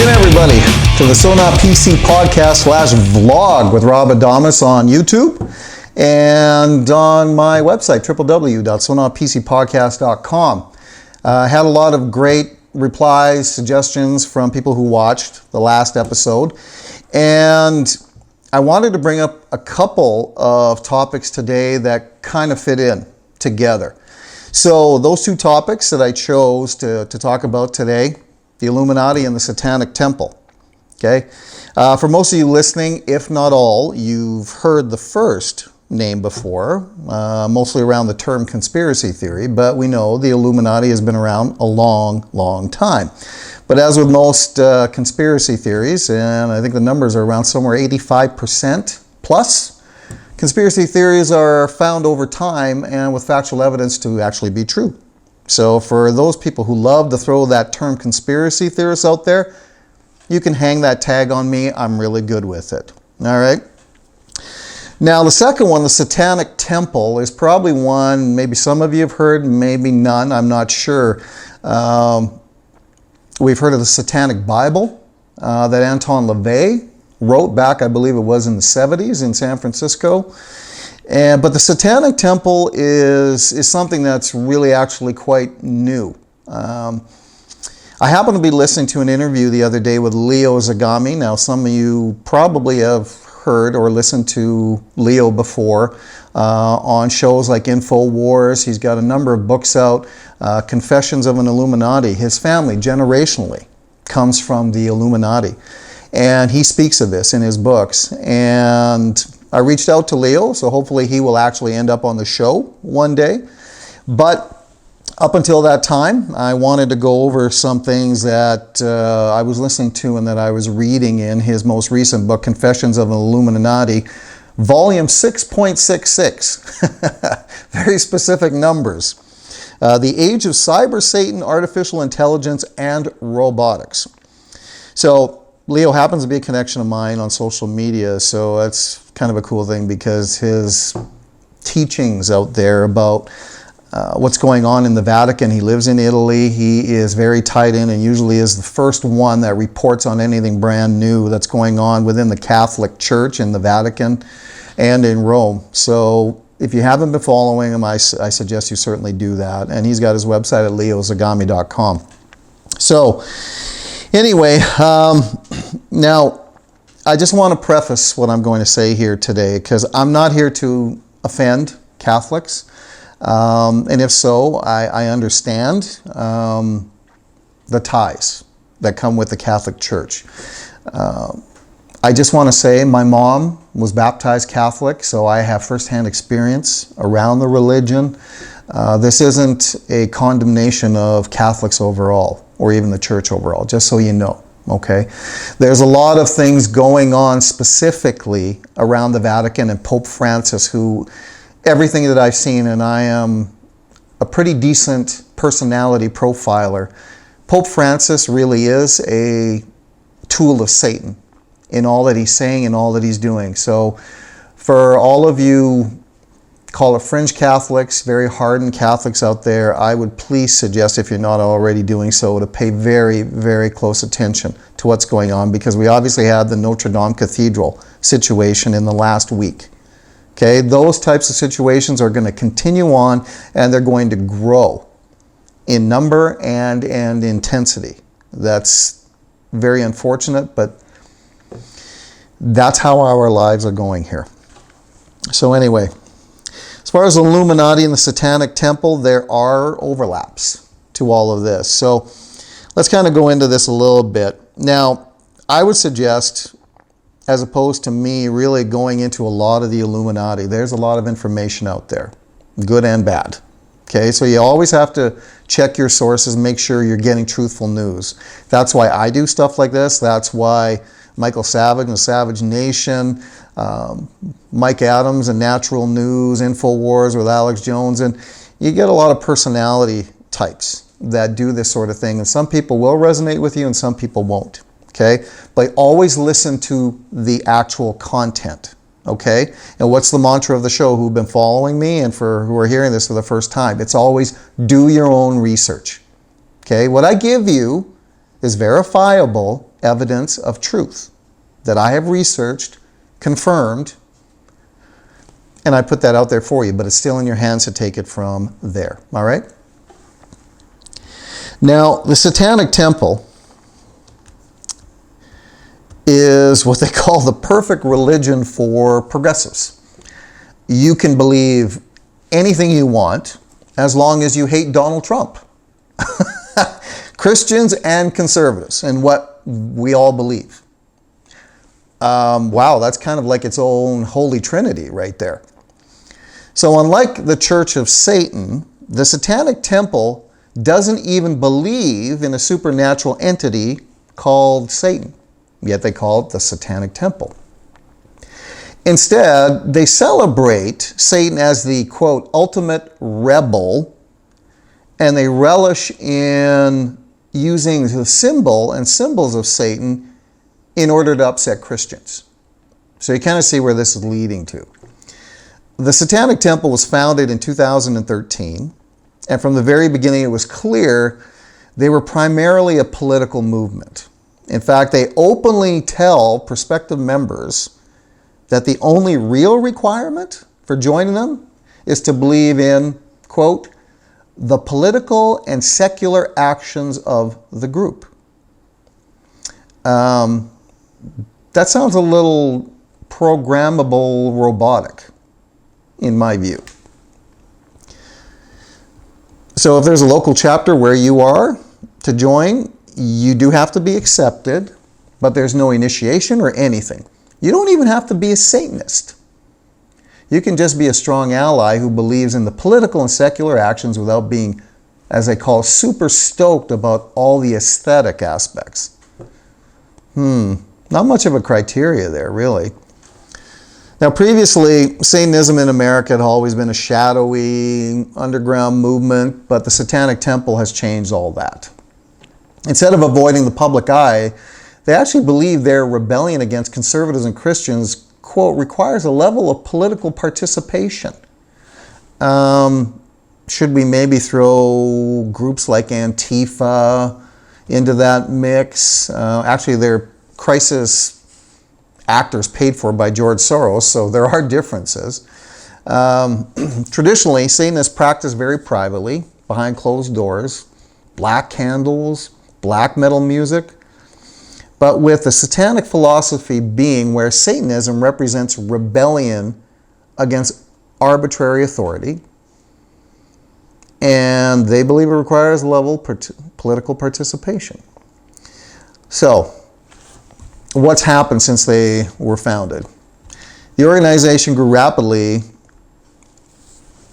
in, everybody, to the Sona PC podcast / vlog with Rob Adamus on YouTube and on my website, www.sonapcpodcast.com. I had a lot of great replies, suggestions from people who watched the last episode, and I wanted to bring up a couple of topics today that kind of fit in together. So those two topics that I chose to talk about today, the Illuminati and the Satanic Temple. Okay, for most of you listening, if not all, you've heard the first name before, mostly around the term conspiracy theory, but we know the Illuminati has been around a long time. But as with most conspiracy theories, and I think the numbers are around somewhere 85% plus, conspiracy theories are found over time and with factual evidence to actually be true. So for those people who love to throw that term conspiracy theorist out there, you can hang that tag on me. I'm really good with it. All right. Now the second one, the Satanic Temple, is probably one maybe some of you have heard, maybe none. I'm not sure. We've heard of the Satanic Bible that Anton LaVey wrote back, I believe it was in the 70s in San Francisco. But the Satanic Temple is something that's really actually quite new. I happened to be listening to an interview the other day with Leo Zagami. Now, some of you probably have heard or listened to Leo before on shows like InfoWars. He's got a number of books out. Confessions of an Illuminati. His family, generationally, comes from the Illuminati. And he speaks of this in his books. And I reached out to Leo, so hopefully he will actually end up on the show one day. But up until that time, I wanted to go over some things that I was listening to and that I was reading in his most recent book, Confessions of an Illuminati, volume 6.66. Very specific numbers. The Age of Cyber Satan, Artificial Intelligence, and Robotics. So Leo happens to be a connection of mine on social media, so that's kind of a cool thing because his teachings out there about what's going on in the Vatican. He lives in Italy. He is very tied in and usually is the first one that reports on anything brand new that's going on within the Catholic Church in the Vatican and in Rome. So if you haven't been following him, I suggest you certainly do that. And he's got his website at leozagami.com. So anyway, now I just want to preface what I'm going to say here today because I'm not here to offend Catholics. And if so, I understand the ties that come with the Catholic Church. I just want to say my mom was baptized Catholic, so I have firsthand experience around the religion. This isn't a condemnation of Catholics overall or even the church overall, just so you know. Okay, there's a lot of things going on specifically around the Vatican and Pope Francis, who everything that I've seen, and I am a pretty decent personality profiler, Pope Francis really is a tool of Satan in all that he's saying and all that he's doing. So for all of you, call it fringe Catholics, very hardened Catholics out there, I would please suggest, if you're not already doing so, to pay very, very close attention to what's going on, because we obviously had the Notre Dame Cathedral situation in the last week. Okay, those types of situations are going to continue on, and they're going to grow in number and intensity. That's very unfortunate, but that's how our lives are going here. So anyway, as far as Illuminati and the Satanic Temple, there are overlaps to all of this. So let's kind of go into this a little bit. Now, I would suggest, as opposed to me really going into a lot of the Illuminati, there's a lot of information out there, good and bad. Okay, so you always have to check your sources, make sure you're getting truthful news. That's why I do stuff like this. That's why Michael Savage and Savage Nation, Mike Adams and Natural News, InfoWars with Alex Jones, and you get a lot of personality types that do this sort of thing, and some people will resonate with you and some people won't. Okay, but always listen to the actual content. Okay, and what's the mantra of the show? Who've been following me and for who are hearing this for the first time, it's always do your own research. Okay, what I give you is verifiable evidence of truth that I have researched, confirmed, and I put that out there for you, but it's still in your hands to take it from there. All right? Now, the Satanic Temple is what they call the perfect religion for progressives. You can believe anything you want as long as you hate Donald Trump. Christians and conservatives, and what we all believe. Wow, that's kind of like its own holy trinity right there. So unlike the Church of Satan, the Satanic Temple doesn't even believe in a supernatural entity called Satan, yet they call it the Satanic Temple. Instead, they celebrate Satan as the, quote, ultimate rebel, and they relish in using the symbol and symbols of Satan in order to upset Christians. So you kind of see where this is leading to. The Satanic Temple was founded in 2013, and from the very beginning it was clear they were primarily a political movement. In fact, they openly tell prospective members that the only real requirement for joining them is to believe in, quote, the political and secular actions of the group. That sounds a little programmable robotic, in my view. So if there's a local chapter where you are to join, you do have to be accepted, but there's no initiation or anything. You don't even have to be a Satanist. You can just be a strong ally who believes in the political and secular actions without being, as they call, super stoked about all the aesthetic aspects. Not much of a criteria there, really. Now, previously, Satanism in America had always been a shadowy, underground movement, but the Satanic Temple has changed all that. Instead of avoiding the public eye, they actually believe their rebellion against conservatives and Christians, quote, requires a level of political participation. Should we maybe throw groups like Antifa into that mix? Actually, they're crisis actors paid for by George Soros, so there are differences. Traditionally, Satanists practice very privately, behind closed doors, black candles, black metal music. But with the satanic philosophy being where Satanism represents rebellion against arbitrary authority, and they believe it requires a level of political participation. So, what's happened since they were founded? The organization grew rapidly,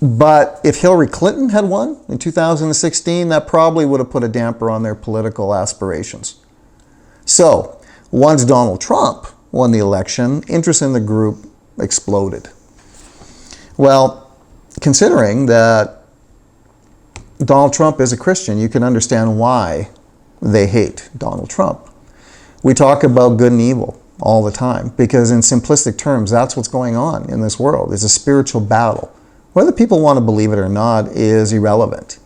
but if Hillary Clinton had won in 2016, that probably would have put a damper on their political aspirations. So, once Donald Trump won the election, interest in the group exploded. Well, considering that Donald Trump is a Christian, you can understand why they hate Donald Trump. We talk about good and evil all the time because in simplistic terms, that's what's going on in this world. It's a spiritual battle. Whether people want to believe it or not is irrelevant.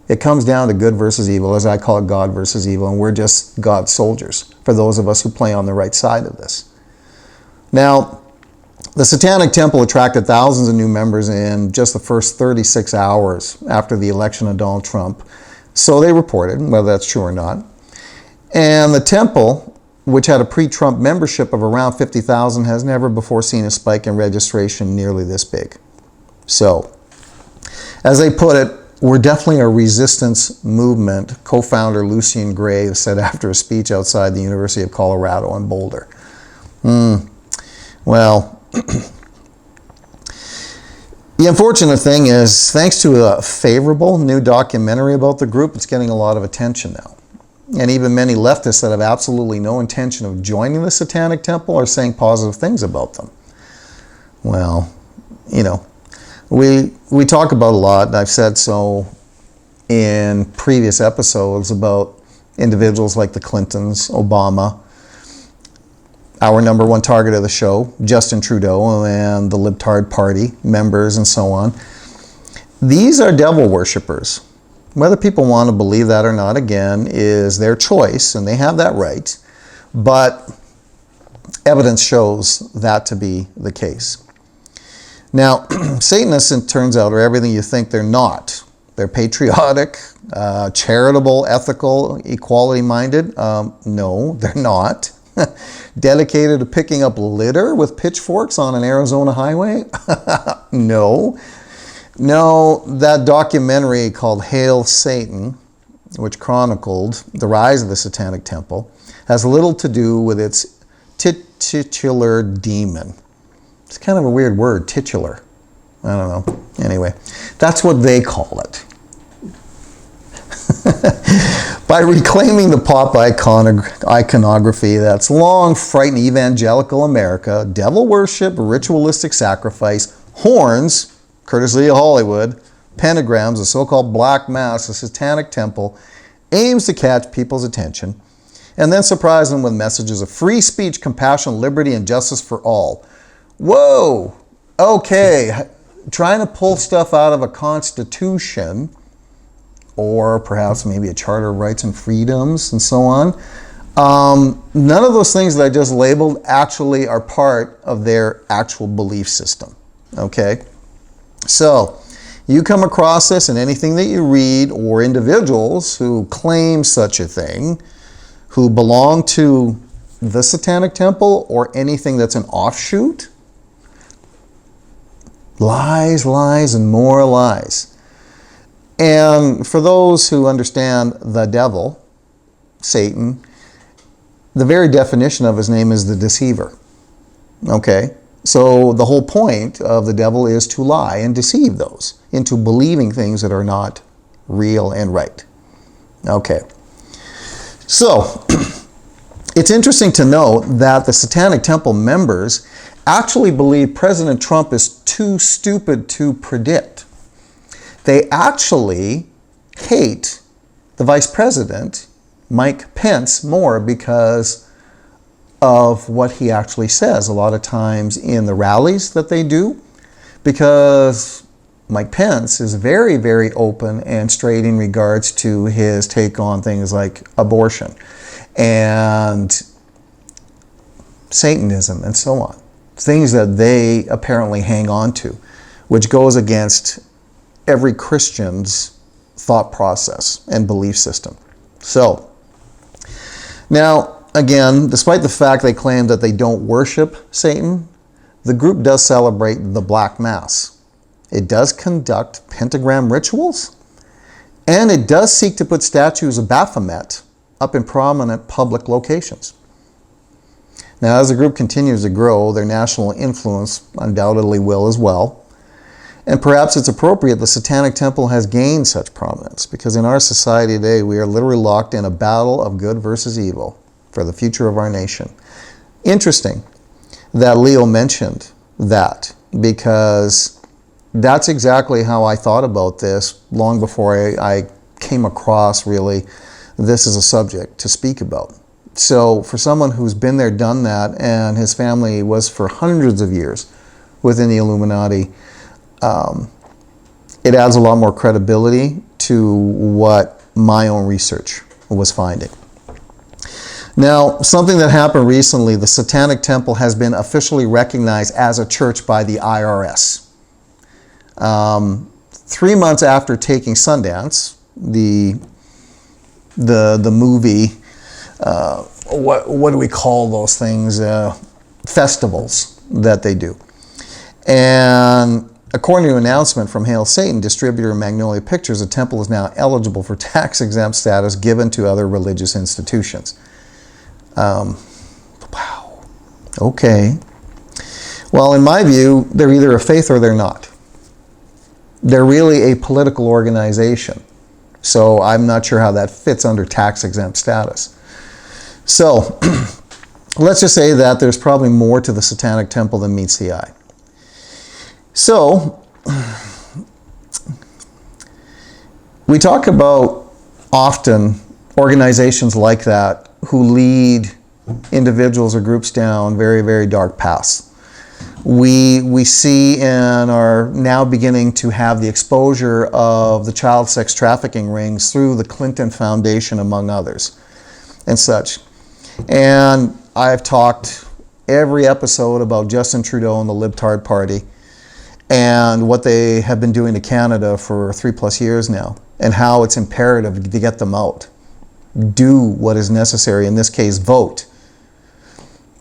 It comes down to good versus evil, as I call it God versus evil, and we're just God's soldiers for those of us who play on the right side of this. Now, the Satanic Temple attracted thousands of new members in just the first 36 hours after the election of Donald Trump. So they reported, whether that's true or not. And the temple, which had a pre-Trump membership of around 50,000, has never before seen a spike in registration nearly this big. So, as they put it, we're definitely a resistance movement, co-founder Lucien Gray said after a speech outside the University of Colorado in Boulder. Well, the unfortunate thing is, thanks to a favorable new documentary about the group, it's getting a lot of attention now. And even many leftists that have absolutely no intention of joining the Satanic Temple are saying positive things about them. Well, you know, we talk about a lot, and I've said so in previous episodes about individuals like the Clintons, Obama, our number one target of the show, Justin Trudeau, and the Libtard Party members and so on. These are devil worshippers. Whether people want to believe that or not, again, is their choice, and they have that right. but evidence shows that to be the case. Now, Satanists, it turns out, are everything you think they're not. They're patriotic, charitable, ethical, equality-minded. No, they're not. Dedicated to picking up litter with pitchforks on an Arizona highway? No. No, that documentary called Hail Satan, which chronicled the rise of the Satanic Temple, has little to do with its titular demon. It's kind of a weird word, titular. I don't know. Anyway, that's what they call it. By reclaiming the pop iconography that's long frightened evangelical America, devil worship, ritualistic sacrifice, horns, courtesy of Hollywood, pentagrams, the so-called Black Mass, the Satanic Temple, aims to catch people's attention and then surprise them with messages of free speech, compassion, liberty, and justice for all. Whoa! Okay, trying to pull stuff out of a constitution, or perhaps maybe a Charter of Rights and Freedoms and so on. None of those things that I just labeled actually are part of their actual belief system. Okay? So, you come across this in anything that you read, or individuals who claim such a thing, who belong to the Satanic Temple or anything that's an offshoot. Lies, lies, and more lies. And for those who understand the devil, Satan, the very definition of his name is the deceiver. Okay? So the whole point of the devil is to lie and deceive those into believing things that are not real and right. Okay. So, it's interesting to note that the Satanic Temple members actually believe President Trump is too stupid to predict. They actually hate the Vice President, Mike Pence, more because of what he actually says a lot of times in the rallies that they do, because Mike Pence is very, very open and straight in regards to his take on things like abortion and Satanism and so on. Things that they apparently hang on to, which goes against every Christian's thought process and belief system. So, now, again, despite the fact they claim that they don't worship Satan, the group does celebrate the Black Mass. It does conduct pentagram rituals, and it does seek to put statues of Baphomet up in prominent public locations. Now, as the group continues to grow, their national influence undoubtedly will as well. And perhaps it's appropriate the Satanic Temple has gained such prominence, because in our society today, we are literally locked in a battle of good versus evil for the future of our nation. Interesting that Leo mentioned that, because that's exactly how I thought about this long before I came across really this as a subject to speak about. So for someone who's been there, done that, and his family was for hundreds of years within the Illuminati, it adds a lot more credibility to what my own research was finding. Now, something that happened recently, the Satanic Temple has been officially recognized as a church by the IRS. 3 months after taking Sundance, the movie, what do we call those things? Festivals that they do. And according to an announcement from Hail Satan, distributor Magnolia Pictures, the temple is now eligible for tax-exempt status given to other religious institutions. Wow. Okay. Well, in my view, they're either a faith or they're not. They're really a political organization. So I'm not sure how that fits under tax-exempt status. So let's just say that there's probably more to the Satanic Temple than meets the eye. So we talk about often organizations like that who lead individuals or groups down very, very dark paths. We see and are now beginning to have the exposure of the child sex trafficking rings through the Clinton Foundation, among others, and such. And I've talked every episode about Justin Trudeau and the Libtard Party and what they have been doing to Canada for 3+ years now, and how it's imperative to get them out. Do what is necessary, in this case, vote.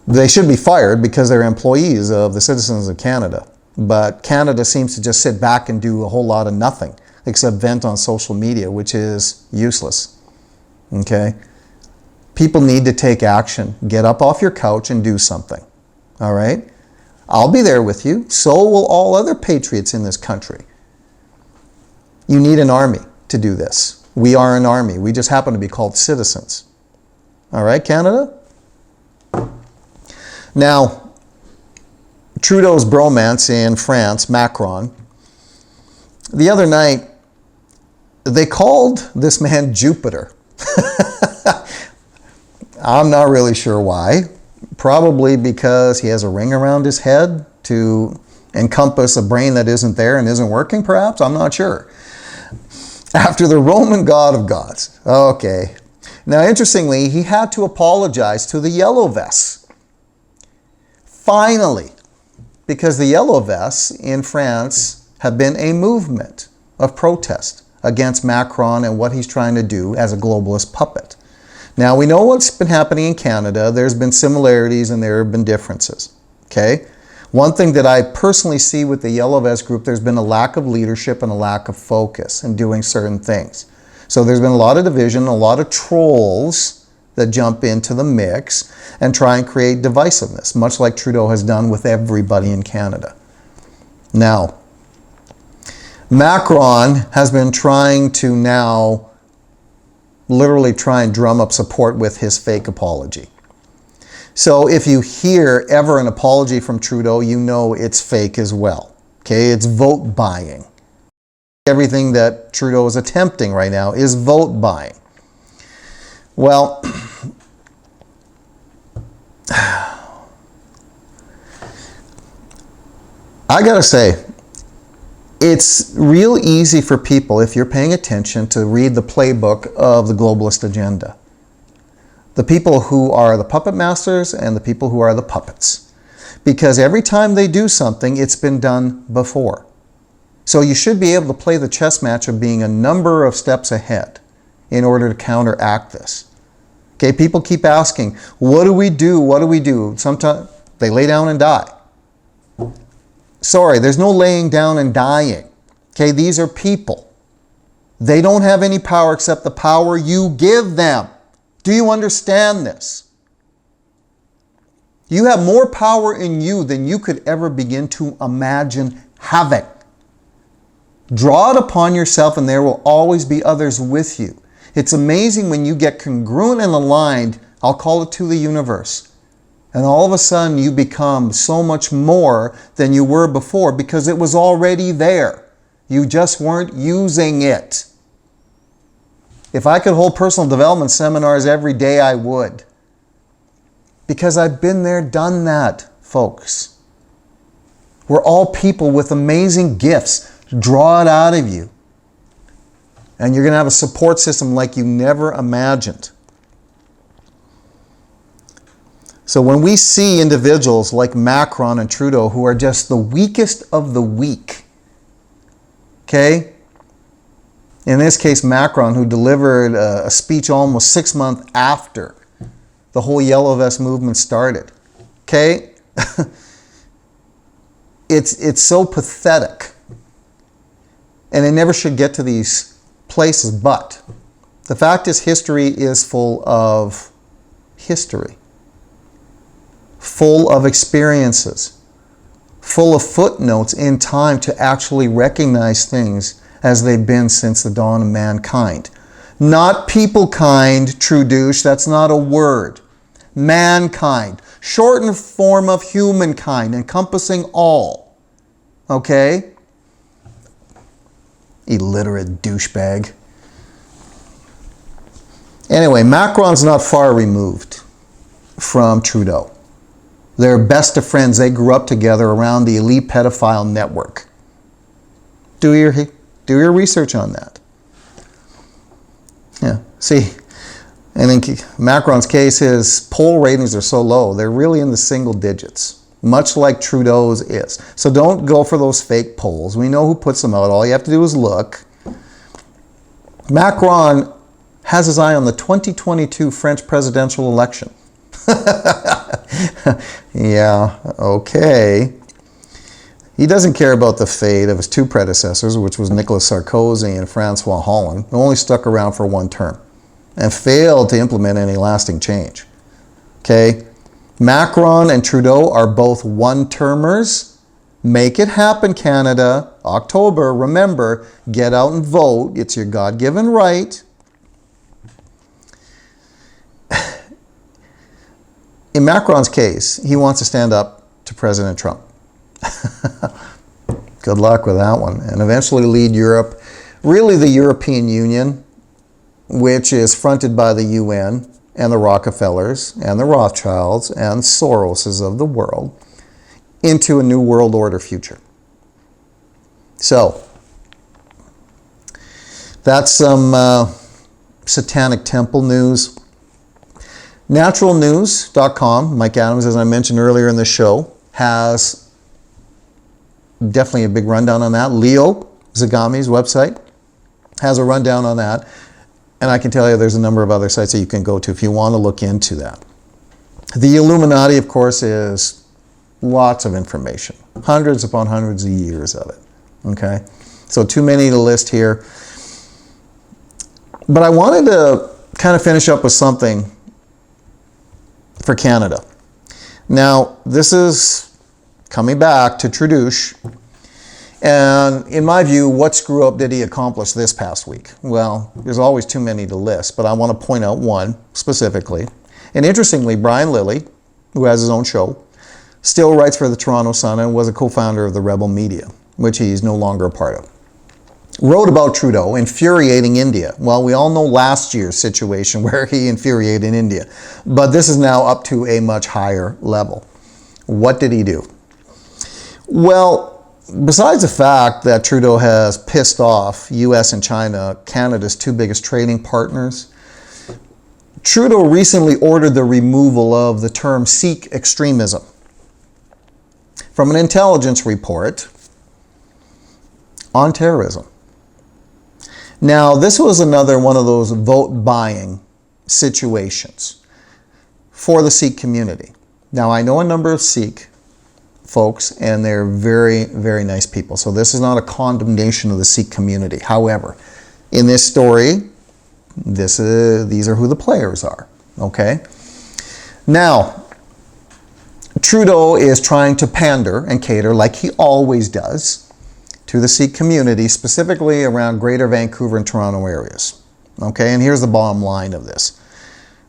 They should be fired because they're employees of the citizens of Canada. But Canada seems to just sit back and do a whole lot of nothing except vent on social media, which is useless. Okay? People need to take action. Get up off your couch and do something. All right? I'll be there with you. So will all other patriots in this country. You need an army to do this. We are an army. We just happen to be called citizens. All right, Canada? Now, Trudeau's bromance in France, Macron, the other night, they called this man Jupiter. I'm not really sure why. Probably because he has a ring around his head to encompass a brain that isn't there and isn't working, perhaps? I'm not sure. After the Roman god of gods. Okay. Now, interestingly, he had to apologize to the Yellow Vests. Finally. Because the Yellow Vests in France have been a movement of protest against Macron and what he's trying to do as a globalist puppet. Now, we know what's been happening in Canada. There's been similarities and there have been differences. Okay? One thing that I personally see with the Yellow Vest group, there's been a lack of leadership and a lack of focus in doing certain things. So there's been a lot of division, a lot of trolls that jump into the mix and try and create divisiveness, much like Trudeau has done with everybody in Canada. Now, Macron has been trying to now literally try and drum up support with his fake apology. So if you hear ever an apology from Trudeau, you know it's fake as well. Okay, it's vote buying. Everything that Trudeau is attempting right now is vote buying. Well, I gotta say, it's real easy for people, if you're paying attention, to read the playbook of the globalist agenda. The people who are the puppet masters and the people who are the puppets. Because every time they do something, it's been done before. So you should be able to play the chess match of being a number of steps ahead in order to counteract this. Okay, people keep asking, what do we do? What do we do? Sometimes they lay down and die. Sorry, there's no laying down and dying. Okay, these are people. They don't have any power except the power you give them. Do you understand this? You have more power in you than you could ever begin to imagine having. Draw it upon yourself and there will always be others with you. It's amazing when you get congruent and aligned, I'll call it to the universe. And all of a sudden you become so much more than you were before because it was already there. You just weren't using it. If I could hold personal development seminars every day, I would. Because I've been there, done that, folks. We're all people with amazing gifts. Draw it out of you. And you're going to have a support system like you never imagined. So when we see individuals like Macron and Trudeau who are just the weakest of the weak, okay? In this case, Macron, who delivered a speech almost 6 months after the whole Yellow Vest movement started, okay? It's so pathetic. And it never should get to these places, but the fact is history is full of history. Full of experiences, full of footnotes in time to actually recognize things as they've been since the dawn of mankind. Not people kind, Trudouche, that's not a word. Mankind, shortened form of humankind, encompassing all. Okay? Illiterate douchebag. Anyway, Macron's not far removed from Trudeau. They're best of friends. They grew up together around the elite pedophile network. Do your research on that. Yeah. See, And in Macron's case, his poll ratings are so low, they're really in the single digits, much like Trudeau's is. So don't go for those fake polls. We know who puts them out. All you have to do is look. Macron has his eye on the 2022 French presidential election. Yeah, okay. He doesn't care about the fate of his two predecessors, which was Nicolas Sarkozy and Francois Hollande, who only stuck around for one term and failed to implement any lasting change. Okay? Macron and Trudeau are both one-termers. Make it happen, Canada. October, remember, get out and vote. It's your God-given right. In Macron's case, he wants to stand up to President Trump. Good luck with that one. And eventually lead Europe, really the European Union, which is fronted by the UN and the Rockefellers and the Rothschilds and Soroses of the world, into a new world order future. So, that's some Satanic Temple news. Naturalnews.com, Mike Adams, as I mentioned earlier in the show, has definitely a big rundown on that. Leo Zagami's website has a rundown on that. And I can tell you there's a number of other sites that you can go to if you want to look into that. The Illuminati, of course, is lots of information. Hundreds upon hundreds of years of it. Okay? So too many to list here. But I wanted to kind of finish up with something for Canada. Now, this is coming back to Trudeau. And in my view, what screw up did he accomplish this past week? Well, there's always too many to list, but I want to point out one specifically. And interestingly, Brian Lilly, who has his own show, still writes for the Toronto Sun and was a co-founder of the Rebel Media, which he's no longer a part of. Wrote about Trudeau infuriating India. Well, we all know last year's situation where he infuriated India, but this is now up to a much higher level. What did he do? Well, besides the fact that Trudeau has pissed off US and China, Canada's two biggest trading partners, Trudeau recently ordered the removal of the term Sikh extremism from an intelligence report on terrorism. Now, this was another one of those vote-buying situations for the Sikh community. Now, I know a number of Sikh folks, and they're very, very nice people. So this is not a condemnation of the Sikh community. However, in this story, these are who the players are. Okay? Now, Trudeau is trying to pander and cater, like he always does, to the Sikh community, specifically around Greater Vancouver and Toronto areas. Okay? And here's the bottom line of this.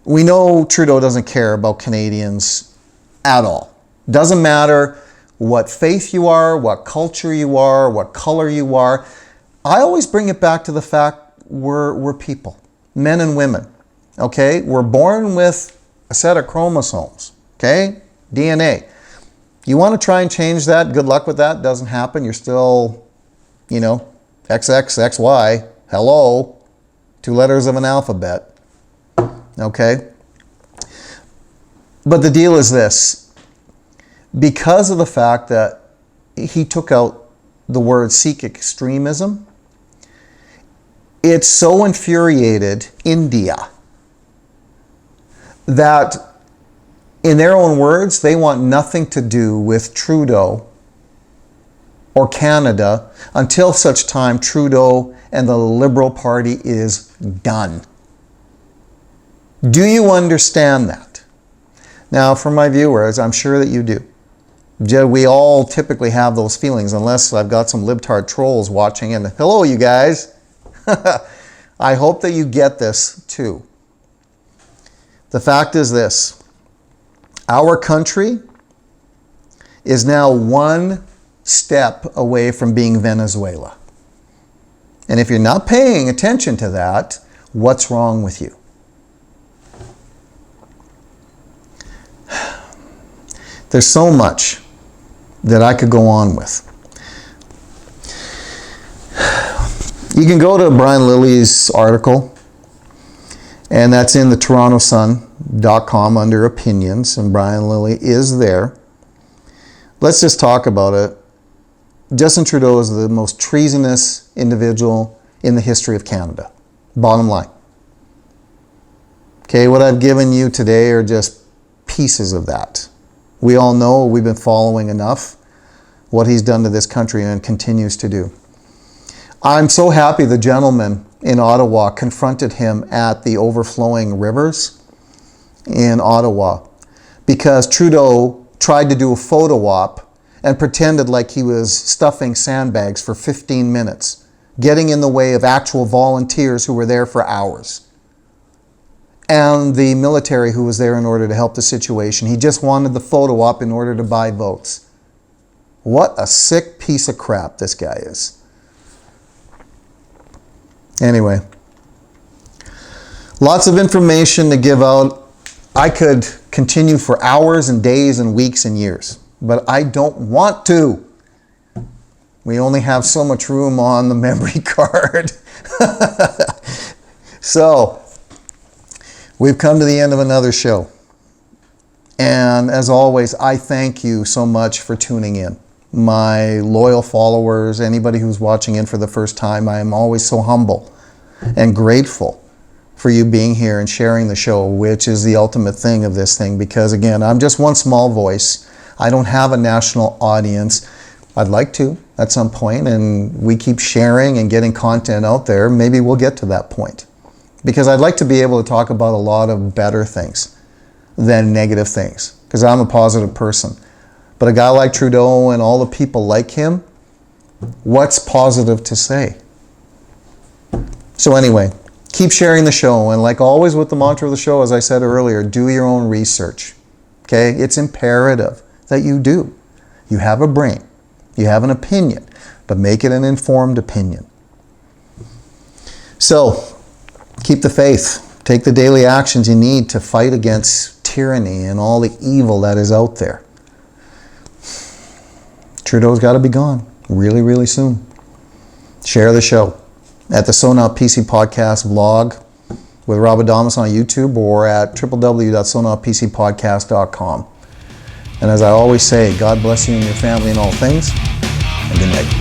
We know Trudeau doesn't care about Canadians at all. Doesn't matter what faith you are, what culture you are, what color you are. I always bring it back to the fact we're people, men and women. Okay? We're born with a set of chromosomes. Okay? DNA. You want to try and change that? Good luck with that. Doesn't happen. You're still, XXXY. Hello. 2 letters of an alphabet. Okay? But the deal is this. Because of the fact that he took out the word Sikh extremism, it so infuriated India that, in their own words, they want nothing to do with Trudeau or Canada until such time Trudeau and the Liberal Party is done. Do you understand that? Now, for my viewers, I'm sure that you do. We all typically have those feelings, unless I've got some libtard trolls watching. And hello, you guys. I hope that you get this too. The fact is this. Our country is now one step away from being Venezuela. And if you're not paying attention to that, what's wrong with you? There's so much that I could go on with. You can go to Brian Lilly's article, And that's in the TorontoSun.com under opinions, and Brian Lilly is there. Let's just talk about it. Justin Trudeau is the most treasonous individual in the history of Canada. Bottom line. Okay, what I've given you today are just pieces of that. We all know, we've been following enough what he's done to this country and continues to do. I'm so happy the gentleman in Ottawa confronted him at the overflowing rivers in Ottawa, because Trudeau tried to do a photo op and pretended like he was stuffing sandbags for 15 minutes, getting in the way of actual volunteers who were there for hours, and the military who was there in order to help the situation. He just wanted the photo op in order to buy votes. What a sick piece of crap this guy is. Anyway, lots of information to give out. I could continue for hours and days and weeks and years, but I don't want to. We only have so much room on the memory card. So, we've come to the end of another show. And as always, I thank you so much for tuning in. My loyal followers, anybody who's watching in for the first time, I am always so humble and grateful for you being here and sharing the show, which is the ultimate thing of this thing, because again, I'm just one small voice. I don't have a national audience. I'd like to at some point, and we keep sharing and getting content out there. Maybe we'll get to that point, because I'd like to be able to talk about a lot of better things than negative things, because I'm a positive person. But a guy like Trudeau and all the people like him, what's positive to say? So anyway, keep sharing the show. And like always with the mantra of the show, as I said earlier, do your own research. Okay? It's imperative that you do. You have a brain. You have an opinion. But make it an informed opinion. So, keep the faith. Take the daily actions you need to fight against tyranny and all the evil that is out there. Trudeau's got to be gone really, really soon. Share the show at the So Not PC Podcast vlog with Rob Adamus on YouTube, or at www.sonotpcpodcast.com. And as I always say, God bless you and your family in all things, and good night.